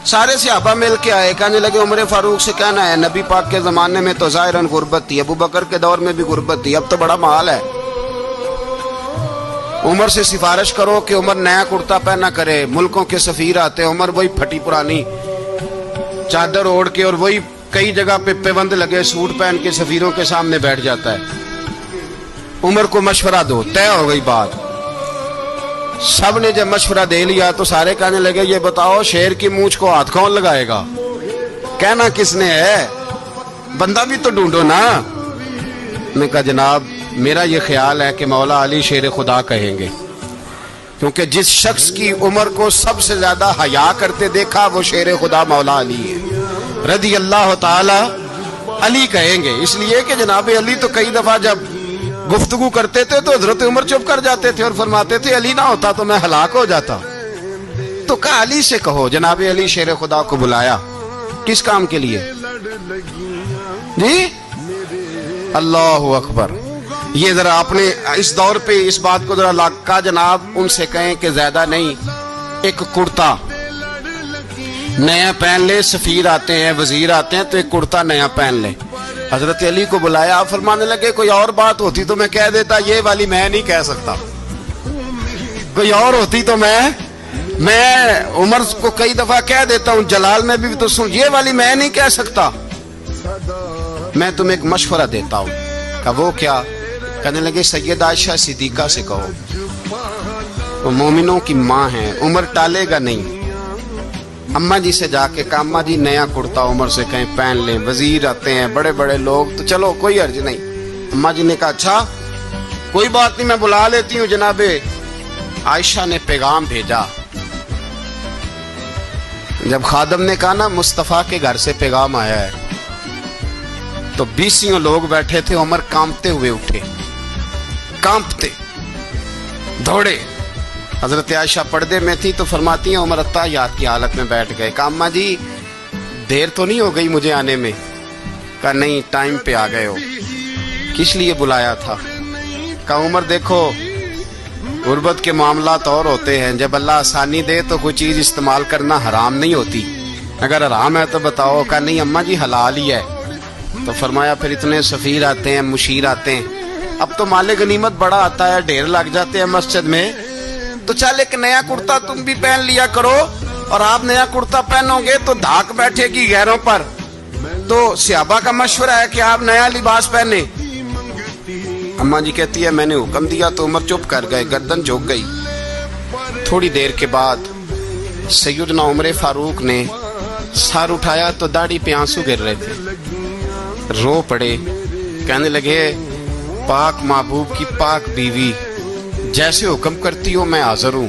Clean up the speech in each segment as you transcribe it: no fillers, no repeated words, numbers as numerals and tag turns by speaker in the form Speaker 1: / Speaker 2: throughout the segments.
Speaker 1: سارے صحابہ مل کے آئے، کہنے لگے عمر فاروق سے کہنا ہے نبی پاک کے زمانے میں تو ظاہراً غربت تھی، ابو بکر کے دور میں بھی غربت تھی، اب تو بڑا مال ہے، عمر سے سفارش کرو کہ عمر نیا کرتا پہنا کرے۔ ملکوں کے سفیر آتے، عمر وہی پھٹی پرانی چادر اوڑھ کے اور وہی کئی جگہ پہ پیوند لگے سوٹ پہن کے سفیروں کے سامنے بیٹھ جاتا ہے۔ عمر کو مشورہ دو، طے ہو گئی بات۔ سب نے جب مشورہ دے لیا تو سارے کہنے لگے یہ بتاؤ شیر کی مونچھ کو ہاتھ کون لگائے گا؟ کہنا کس نے ہے؟ بندہ بھی تو ڈھونڈو نا۔ نے کہا جناب میرا یہ خیال ہے کہ مولا علی شیر خدا کہیں گے، کیونکہ جس شخص کی عمر کو سب سے زیادہ حیا کرتے دیکھا وہ شیر خدا مولا علی ہے رضی اللہ تعالی علی کہیں گے، اس لیے کہ جناب علی تو کئی دفعہ جب گفتگو کرتے تھے تو حضرت عمر چپ کر جاتے تھے اور فرماتے تھے علی نہ ہوتا تو میں ہلاک ہو جاتا۔ تو کہا علی سے کہو۔ جناب علی شیر خدا کو بلایا، کس کام کے لیے؟ جی اللہ اکبر۔ یہ ذرا آپ نے اس دور پہ اس بات کو ذرا لاکا جناب ان سے کہیں کہ زیادہ نہیں، ایک کرتا نیا پہن لے، سفیر آتے ہیں وزیر آتے ہیں تو ایک کرتا نیا پہن لے۔ حضرت علی کو بلایا، فرمانے لگے کوئی اور بات ہوتی تو میں کہہ دیتا، یہ والی میں نہیں کہہ سکتا، کوئی اور ہوتی تو میں عمر کو کئی دفعہ کہہ دیتا ہوں، جلال میں بھی تو سن، یہ والی میں نہیں کہہ سکتا، میں تمہیں ایک مشورہ دیتا ہوں۔ کہ وہ کیا؟ کہنے لگے سید عائشہ صدیقہ سے کہو، وہ مومنوں کی ماں ہیں، عمر ٹالے گا نہیں۔ اماں جی سے جا کے کہ اماں جی نیا کرتا عمر سے کہیں پہن لیں، وزیر آتے ہیں بڑے بڑے لوگ تو چلو کوئی حرج نہیں۔ اماں جی نے کہا اچھا کوئی بات نہیں میں بلا لیتی ہوں۔ جناب عائشہ نے پیغام بھیجا، جب خادم نے کہا نا مصطفیٰ کے گھر سے پیغام آیا ہے تو 20 لوگ بیٹھے تھے، عمر کانپتے ہوئے اٹھے، کانپتے دوڑے۔ حضرت عائشہ پردے میں تھی تو فرماتی ہیں عمر اتحیات کی حالت میں بیٹھ گئے۔ کہا اماں جی دیر تو نہیں ہو گئی مجھے آنے میں؟ کہا نہیں ٹائم پہ آ گئے ہو۔ کس لیے بلایا تھا؟ کہا عمر دیکھو غربت کے معاملات اور ہوتے ہیں، جب اللہ آسانی دے تو کوئی چیز استعمال کرنا حرام نہیں ہوتی، اگر حرام ہے تو بتاؤ۔ کہا نہیں اماں جی حلال ہی ہے۔ تو فرمایا پھر اتنے سفیر آتے ہیں مشیر آتے ہیں، اب تو مال غنیمت بڑا آتا ہے، ڈھیر لگ جاتے ہیں مسجد میں، تو چل ایک نیا کرتا تم بھی پہن لیا کرو، اور آپ نیا کرتا پہنو گے تو دھاک بیٹھے گی غیروں پر۔ تو صحابہ کا مشورہ ہے کہ آپ نیا لباس پہنے۔ اماں جی کہتی ہے میں نے حکم دیا تو عمر چپ کر گئے، گردن جھک گئی۔ تھوڑی دیر کے بعد سیدنا عمر فاروق نے سر اٹھایا تو داڑھی پہ آنسو گر رہے تھے، رو پڑے، کہنے لگے پاک محبوب کی پاک بیوی جیسے حکم کرتی ہو میں حاضر ہوں،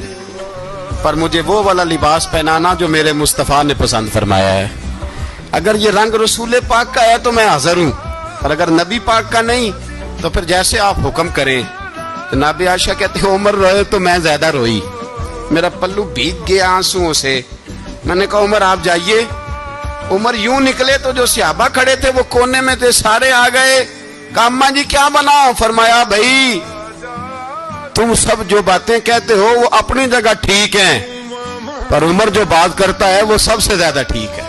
Speaker 1: پر مجھے وہ والا لباس پہنانا جو میرے مصطفیٰ نے پسند فرمایا ہے۔ اگر یہ رنگ رسول پاک کا ہے تو میں حاضر ہوں، اور اگر نبی پاک کا نہیں تو پھر جیسے آپ حکم کریں۔ جناب عائشہ کہتے ہیں عمر روئے تو میں زیادہ روئی، میرا پلو بھیگ گیا آنسوؤں سے۔ میں نے کہا عمر آپ جائیے۔ عمر یوں نکلے تو جو صحابہ کھڑے تھے وہ کونے میں تھے، سارے آ گئے۔ کہا اماں جی کیا بناؤ؟ فرمایا بھائی تم سب جو باتیں کہتے ہو وہ اپنی جگہ ٹھیک ہیں، پر عمر جو بات کرتا ہے وہ سب سے زیادہ ٹھیک ہے۔